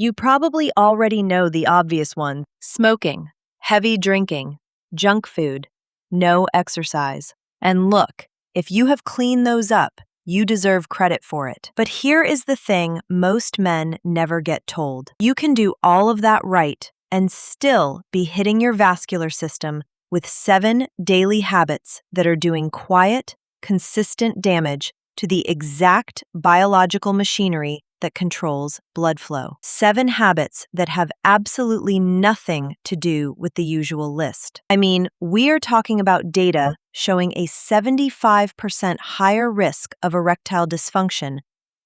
You probably already know the obvious ones: smoking, heavy drinking, junk food, no exercise. And look, if you have cleaned those up, you deserve credit for it. But here is the thing most men never get told. You can do all of that right and still be hitting your vascular system with 7 daily habits that are doing quiet, consistent damage to the exact biological machinery that controls blood flow. 7 habits that have absolutely nothing to do with the usual list. I mean, we are talking about data showing a 75% higher risk of erectile dysfunction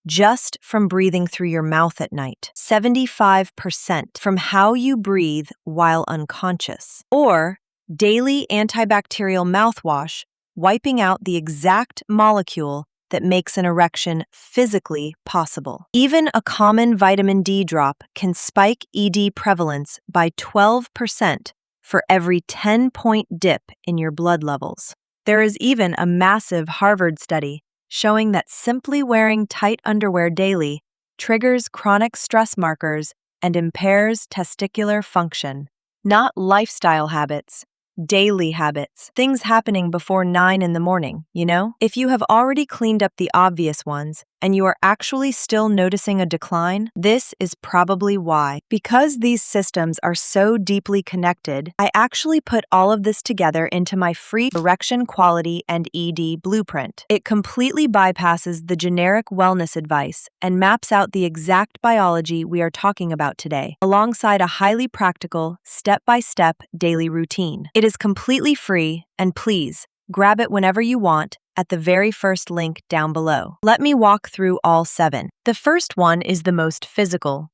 just from breathing through your mouth at night. 75% from how you breathe while unconscious. Or daily antibacterial mouthwash, wiping out the exact molecule that makes an erection physically possible. Even a common vitamin D drop can spike ED prevalence by 12% for every 10-point dip in your blood levels. There is even a massive Harvard study showing that simply wearing tight underwear daily triggers chronic stress markers and impairs testicular function. Not lifestyle habits, daily habits. Things happening before 9 in the morning, you know? If you have already cleaned up the obvious ones and you are actually still noticing a decline, this is probably why. Because these systems are so deeply connected, I actually put all of this together into my free Erection Quality and ED Blueprint. It completely bypasses the generic wellness advice and maps out the exact biology we are talking about today, alongside a highly practical, step-by-step daily routine. It is completely free, and please, grab it whenever you want at the very first link down below. Let me walk through all 7. The first one is the most physical,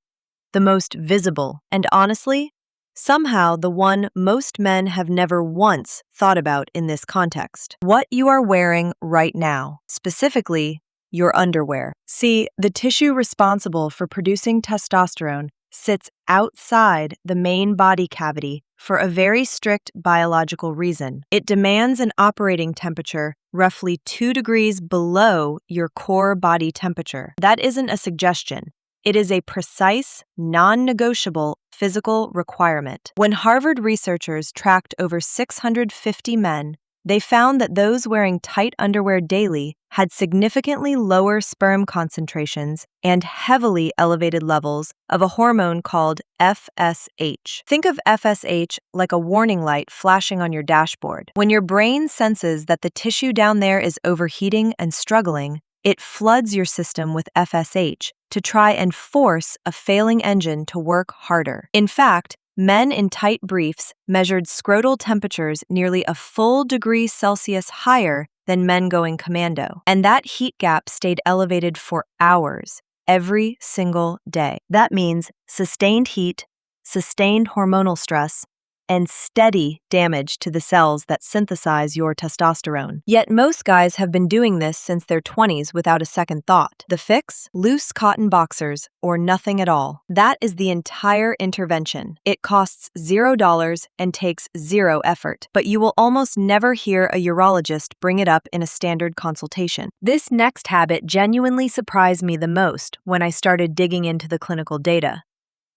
the most visible, and honestly, somehow the one most men have never once thought about in this context. What you are wearing right now, specifically your underwear. See, the tissue responsible for producing testosterone sits outside the main body cavity for a very strict biological reason. It demands an operating temperature roughly 2 degrees below your core body temperature. That isn't a suggestion. It is a precise, non-negotiable physical requirement. When Harvard researchers tracked over 650 men, they found that those wearing tight underwear daily had significantly lower sperm concentrations and heavily elevated levels of a hormone called FSH. Think of FSH like a warning light flashing on your dashboard. When your brain senses that the tissue down there is overheating and struggling, it floods your system with FSH to try and force a failing engine to work harder. In fact, men in tight briefs measured scrotal temperatures nearly a full degree Celsius higher than men going commando, and that heat gap stayed elevated for hours every single day. That means sustained heat, sustained hormonal stress, and steady damage to the cells that synthesize your testosterone. Yet most guys have been doing this since their 20s without a second thought. The fix? Loose cotton boxers, or nothing at all. That is the entire intervention. It costs $0 and takes 0 effort, but you will almost never hear a urologist bring it up in a standard consultation. This next habit genuinely surprised me the most when I started digging into the clinical data.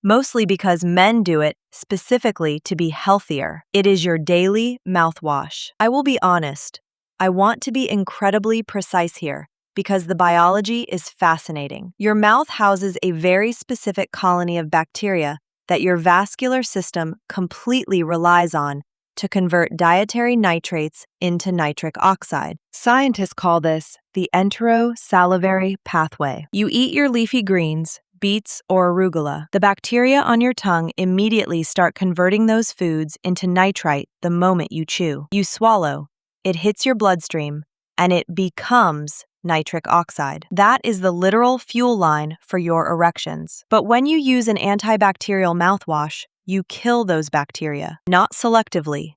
Mostly because men do it specifically to be healthier. It is your daily mouthwash. I will be honest, I want to be incredibly precise here because the biology is fascinating. Your mouth houses a very specific colony of bacteria that your vascular system completely relies on to convert dietary nitrates into nitric oxide. Scientists call this the enterosalivary pathway. You eat your leafy greens, beets, or arugula. The bacteria on your tongue immediately start converting those foods into nitrite the moment you chew. You swallow, it hits your bloodstream, and it becomes nitric oxide. That is the literal fuel line for your erections. But when you use an antibacterial mouthwash, you kill those bacteria, not selectively,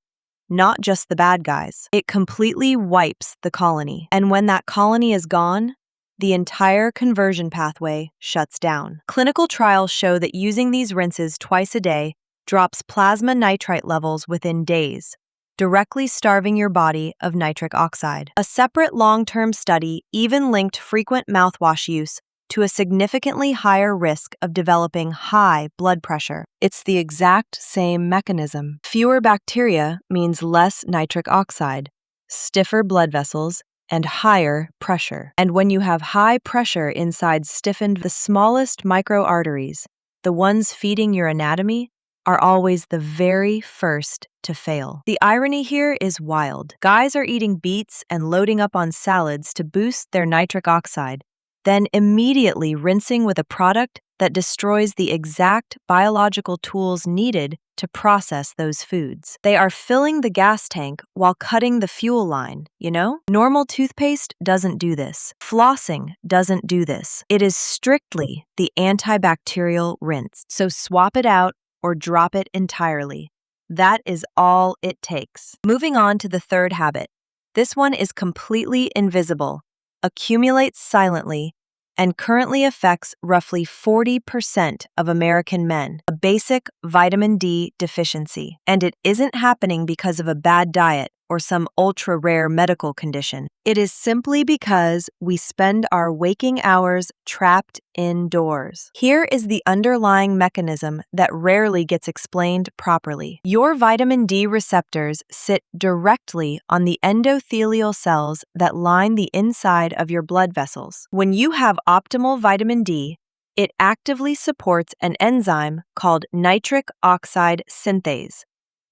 not just the bad guys. It completely wipes the colony. And when that colony is gone, the entire conversion pathway shuts down. Clinical trials show that using these rinses twice a day drops plasma nitrite levels within days, directly starving your body of nitric oxide. A separate long-term study even linked frequent mouthwash use to a significantly higher risk of developing high blood pressure. It's the exact same mechanism. Fewer bacteria means less nitric oxide, stiffer blood vessels, and higher pressure. And when you have high pressure inside stiffened, the smallest microarteries, the ones feeding your anatomy, are always the very first to fail. The irony here is wild. Guys are eating beets and loading up on salads to boost their nitric oxide, then immediately rinsing with a product that destroys the exact biological tools needed to process those foods. They are filling the gas tank while cutting the fuel line, you know? Normal toothpaste doesn't do this. Flossing doesn't do this. It is strictly the antibacterial rinse. So swap it out or drop it entirely. That is all it takes. Moving on to the third habit. This one is completely invisible, accumulates silently, and currently affects roughly 40% of American men, a basic vitamin D deficiency. And it isn't happening because of a bad diet or some ultra-rare medical condition. It is simply because we spend our waking hours trapped indoors. Here is the underlying mechanism that rarely gets explained properly. Your vitamin D receptors sit directly on the endothelial cells that line the inside of your blood vessels. When you have optimal vitamin D, it actively supports an enzyme called nitric oxide synthase,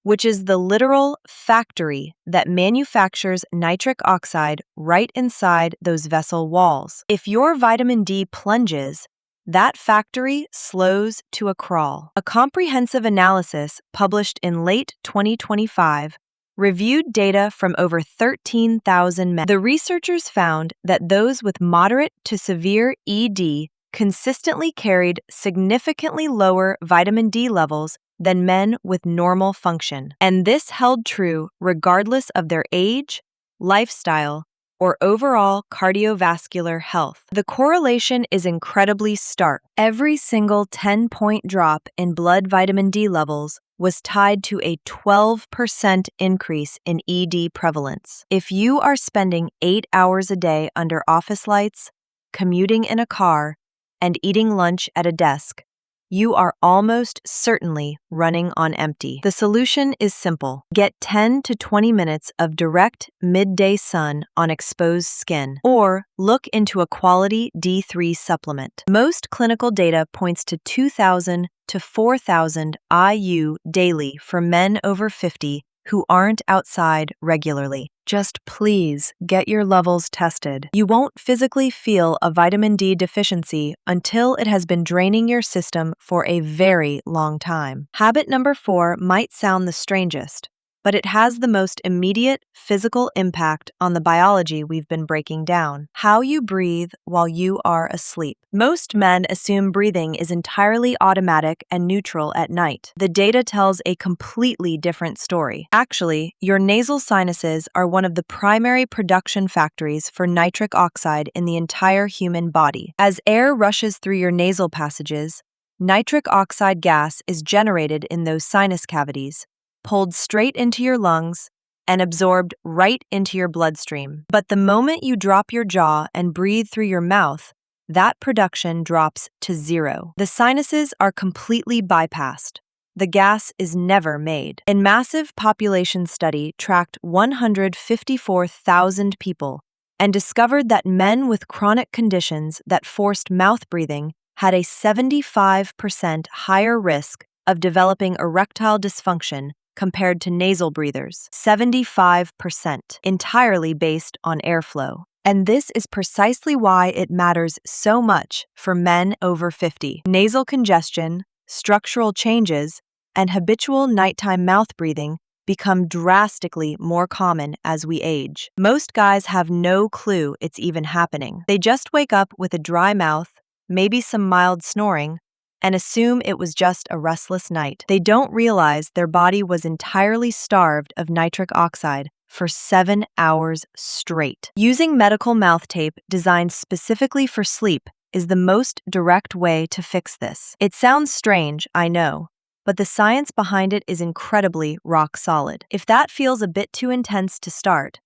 which is the literal factory that manufactures nitric oxide right inside those vessel walls. If your vitamin D plunges, that factory slows to a crawl. A comprehensive analysis published in late 2025 reviewed data from over 13,000 men. The researchers found that those with moderate to severe ED consistently carried significantly lower vitamin D levels than men with normal function. And this held true regardless of their age, lifestyle, or overall cardiovascular health. The correlation is incredibly stark. Every single 10-point drop in blood vitamin D levels was tied to a 12% increase in ED prevalence. If you are spending 8 hours a day under office lights, commuting in a car, and eating lunch at a desk, you are almost certainly running on empty. The solution is simple. Get 10 to 20 minutes of direct midday sun on exposed skin, or look into a quality D3 supplement. Most clinical data points to 2,000 to 4,000 IU daily for men over 50 who aren't outside regularly. Just please get your levels tested. You won't physically feel a vitamin D deficiency until it has been draining your system for a very long time. Habit number 4 might sound the strangest, but it has the most immediate physical impact on the biology we've been breaking down: how you breathe while you are asleep. Most men assume breathing is entirely automatic and neutral at night. The data tells a completely different story. Actually, your nasal sinuses are one of the primary production factories for nitric oxide in the entire human body. As air rushes through your nasal passages, nitric oxide gas is generated in those sinus cavities, pulled straight into your lungs, and absorbed right into your bloodstream. But the moment you drop your jaw and breathe through your mouth, that production drops to zero. The sinuses are completely bypassed. The gas is never made. A massive population study tracked 154,000 people and discovered that men with chronic conditions that forced mouth breathing had a 75% higher risk of developing erectile dysfunction compared to nasal breathers. 75%, entirely based on airflow. And this is precisely why it matters so much for men over 50. Nasal congestion, structural changes, and habitual nighttime mouth breathing become drastically more common as we age. Most guys have no clue it's even happening. They just wake up with a dry mouth, maybe some mild snoring, and assume it was just a restless night. They don't realize their body was entirely starved of nitric oxide for 7 hours straight. Using medical mouth tape designed specifically for sleep is the most direct way to fix this. It sounds strange, I know, but the science behind it is incredibly rock solid. If that feels a bit too intense to start,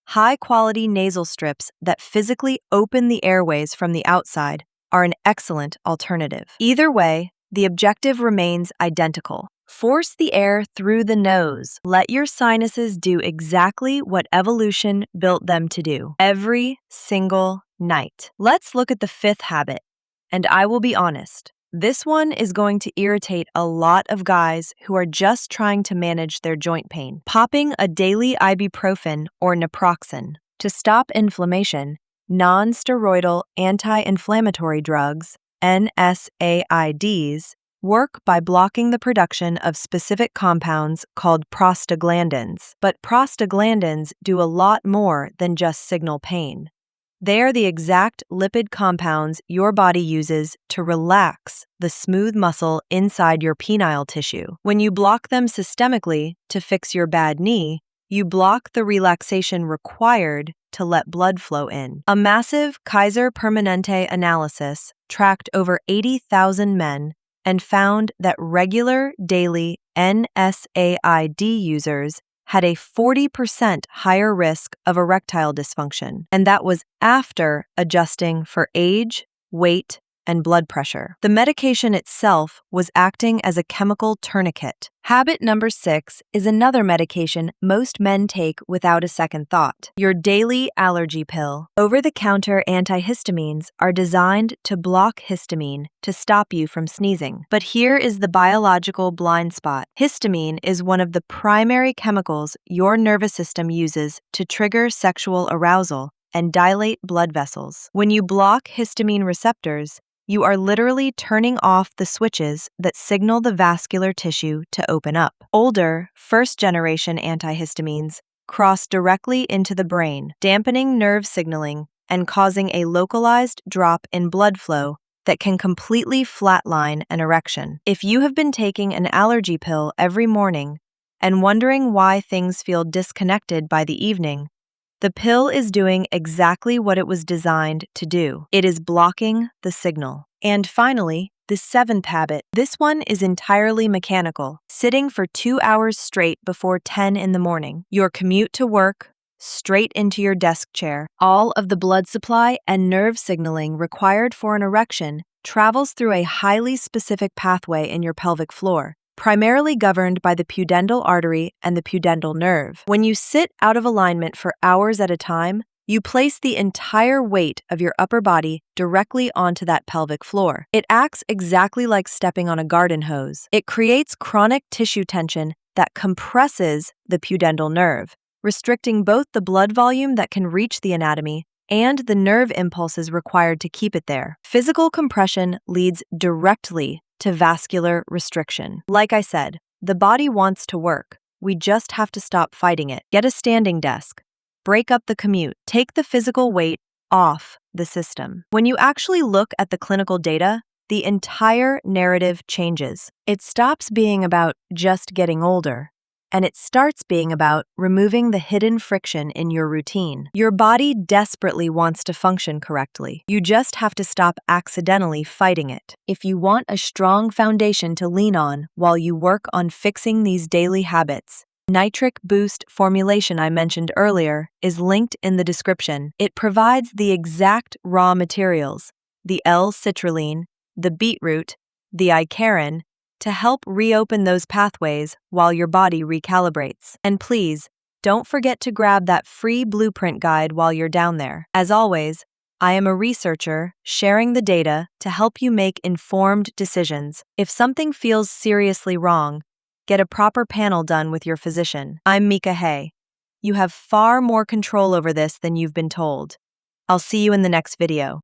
high-quality nasal strips that physically open the airways from the outside are an excellent alternative. Either way, the objective remains identical. Force the air through the nose. Let your sinuses do exactly what evolution built them to do every single night. Let's look at the fifth habit, and I will be honest. This one is going to irritate a lot of guys who are just trying to manage their joint pain. Popping a daily ibuprofen or naproxen. To stop inflammation, non-steroidal anti-inflammatory drugs, NSAIDs, work by blocking the production of specific compounds called prostaglandins. But prostaglandins do a lot more than just signal pain. They are the exact lipid compounds your body uses to relax the smooth muscle inside your penile tissue. When you block them systemically to fix your bad knee, you block the relaxation required to let blood flow in. A massive Kaiser Permanente analysis tracked over 80,000 men and found that regular daily NSAID users had a 40% higher risk of erectile dysfunction, and that was after adjusting for age, weight, and blood pressure. The medication itself was acting as a chemical tourniquet. Habit number 6 is another medication most men take without a second thought: your daily allergy pill. Over-the-counter antihistamines are designed to block histamine to stop you from sneezing. But here is the biological blind spot. Histamine is one of the primary chemicals your nervous system uses to trigger sexual arousal and dilate blood vessels. When you block histamine receptors, you are literally turning off the switches that signal the vascular tissue to open up. Older, first-generation antihistamines cross directly into the brain, dampening nerve signaling and causing a localized drop in blood flow that can completely flatline an erection. If you have been taking an allergy pill every morning and wondering why things feel disconnected by the evening, the pill is doing exactly what it was designed to do. It is blocking the signal. And finally, the seventh habit. This one is entirely mechanical. Sitting for 2 hours straight before 10 in the morning. Your commute to work, straight into your desk chair. All of the blood supply and nerve signaling required for an erection travels through a highly specific pathway in your pelvic floor, primarily governed by the pudendal artery and the pudendal nerve. When you sit out of alignment for hours at a time, you place the entire weight of your upper body directly onto that pelvic floor. It acts exactly like stepping on a garden hose. It creates chronic tissue tension that compresses the pudendal nerve, restricting both the blood volume that can reach the anatomy and the nerve impulses required to keep it there. Physical compression leads directly to vascular restriction. Like I said, the body wants to work. We just have to stop fighting it. Get a standing desk. Break up the commute. Take the physical weight off the system. When you actually look at the clinical data, the entire narrative changes. It stops being about just getting older, and it starts being about removing the hidden friction in your routine. Your body desperately wants to function correctly. You just have to stop accidentally fighting it. If you want a strong foundation to lean on while you work on fixing these daily habits, Nitric Boost formulation I mentioned earlier is linked in the description. It provides the exact raw materials, the L-citrulline, the beetroot, the Icarin, to help reopen those pathways while your body recalibrates. And please, don't forget to grab that free blueprint guide while you're down there. As always, I am a researcher sharing the data to help you make informed decisions. If something feels seriously wrong, get a proper panel done with your physician. I'm Mika Hay. You have far more control over this than you've been told. I'll see you in the next video.